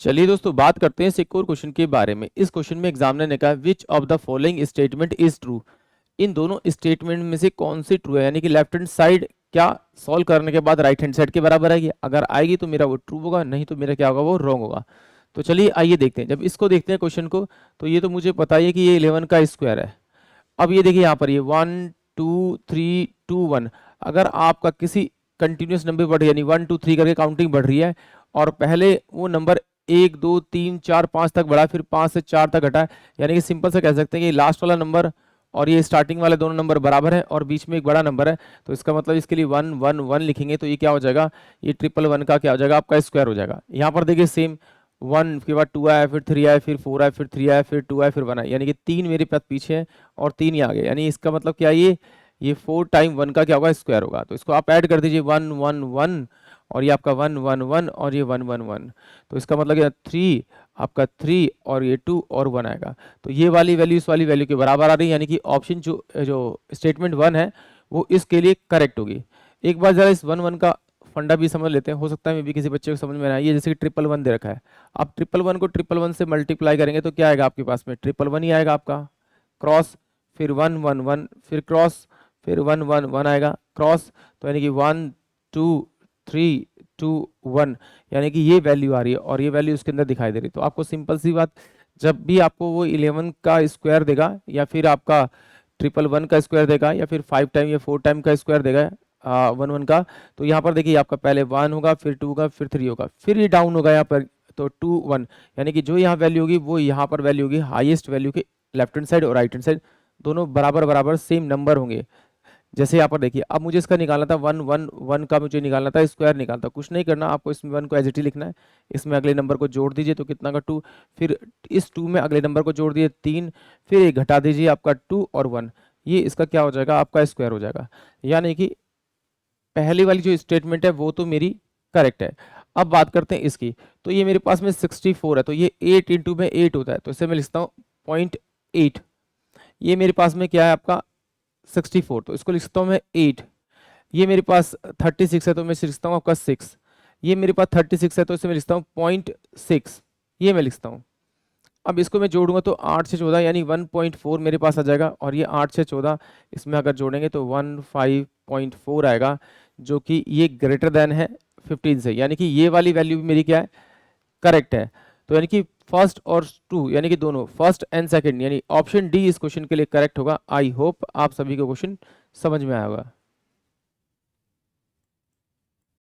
चलिए दोस्तों, बात करते हैं इस एक और क्वेश्चन के बारे में। इस क्वेश्चन में एग्जामिनर ने कहा which of the following statement is true. इन दोनों स्टेटमेंट में से कौन सी ट्रू है, यानी कि लेफ्ट हैंड साइड क्या सॉल्व करने के बाद राइट हैंड साइड के बराबर आएगी। अगर आएगी तो मेरा वो ट्रू होगा, नहीं तो मेरा क्या होगा, वो रॉन्ग होगा। तो चलिए आइए देखते हैं। जब इसको देखते हैं क्वेश्चन को, तो ये तो मुझे पता ही है कि ये 11 का स्क्वायर है। अब ये देखिए यहाँ पर ये 1 2 3 2 1, अगर आपका किसी कंटिन्यूस नंबर बढ़, यानी 1 2 3 करके काउंटिंग बढ़ रही है और पहले वो नंबर 1 2 3 4 5 तक बढ़ा, फिर 5 से 4 तक घटा, यानी कि सिंपल से कह सकते हैं कि लास्ट वाला नंबर और ये स्टार्टिंग वाले दोनों नंबर बराबर है और बीच में एक बड़ा नंबर है। तो इसका मतलब इसके लिए 1 1 1 लिखेंगे तो ये क्या हो जाएगा, ये ट्रिपल वन का क्या हो जाएगा, आपका स्क्वायर हो जाएगा। यहाँ पर देखिए सेम 1 के बाद 2 आया, फिर 3 आया, फिर 4 आया, फिर 3 आया, फिर 2 आया, फिर 1 आया, यानी कि 3 मेरे पास पीछे है और 3 यहाँ आ गए, यानी इसका मतलब क्या है, ये 4 टाइम 1 का क्या होगा, स्क्वायर होगा। तो इसको आप ऐड कर दीजिए 1 1 1 और ये आपका 1 1 1 और ये 1 1 1, तो इसका मतलब क्या 3 आपका 3 और ये 2 और 1 आएगा। तो ये वाली वैल्यू इस वाली वैल्यू के बराबर आ रही है, यानी कि ऑप्शन जो जो स्टेटमेंट 1 है वो इसके लिए करेक्ट होगी। एक बार जरा इस 1 1 का फंडा भी समझ लेते हैं, हो सकता है मे भी किसी बच्चे को समझ में ना आए। ये जैसे कि ट्रिपल वन दे रखा है, आप ट्रिपल वन को ट्रिपल वन से मल्टीप्लाई करेंगे तो क्या आएगा आपके पास में, ट्रिपल वन ही आएगा आपका, क्रॉस, फिर 1 1 1, फिर क्रॉस, फिर 1 1 1 आएगा, क्रॉस, तो यानी कि 1 2 3 2 1, यानी कि ये वैल्यू आ रही है और ये वैल्यू उसके अंदर दिखाई दे रही है। तो आपको सिंपल सी बात, जब भी आपको वो 11 का स्क्वायर देगा या फिर आपका ट्रिपल वन का स्क्वायर देगा या फिर 5 टाइम या 4 टाइम का स्क्वायर देगा 1 1 का, तो यहाँ पर देखिए आपका पहले 1 होगा, फिर 2 होगा, फिर 3 होगा, फिर ये डाउन होगा यहाँ पर, तो 2 1, यानी कि जो यहाँ वैल्यू होगी वो यहाँ पर वैल्यू होगी हाईएस्ट वैल्यू के लेफ्ट हैंड साइड और राइट हैंड साइड दोनों बराबर बराबर सेम नंबर होंगे। जैसे यहाँ पर देखिए, अब मुझे इसका निकालना था 1 1 1 का, मुझे निकालना था स्क्वायर निकालना था, कुछ नहीं करना आपको, इसमें 1 को एज इट इज लिखना है, इसमें अगले नंबर को जोड़ दीजिए तो कितना का 2, फिर इस 2 में अगले नंबर को जोड़ दिए 3, फिर एक घटा दीजिए आपका 2 और 1, ये इसका क्या हो जाएगा, आपका स्क्वायर हो जाएगा। यानी कि पहली वाली जो स्टेटमेंट है वो तो मेरी करेक्ट है। अब बात करते हैं इसकी, तो ये मेरे पास में 64 है, तो ये 8 इंटू में 8 होता है, तो इसे मैं लिखता हूँ 0.8। ये मेरे पास में क्या है आपका 64, तो इसको लिखता हूँ मैं 8। ये मेरे पास 36 है तो मैं लिखता हूँ आपका 6। ये मेरे पास 36 है तो इसे मैं लिखता हूँ 0.6, ये मैं लिखता हूँ। अब इसको मैं जोड़ूंगा तो 8 से 14 यानी 1.4 मेरे पास आ जाएगा, और ये 8 से 14 इसमें अगर जोड़ेंगे तो 15.4 आएगा, जो कि ये ग्रेटर देन है 15 से, यानी कि ये वाली वैल्यू भी मेरी क्या है, करेक्ट है। तो यानी कि फर्स्ट और टू, यानी कि दोनों फर्स्ट एंड सेकंड, यानी ऑप्शन डी इस क्वेश्चन के लिए करेक्ट होगा। आई होप आप सभी को क्वेश्चन समझ में आया होगा।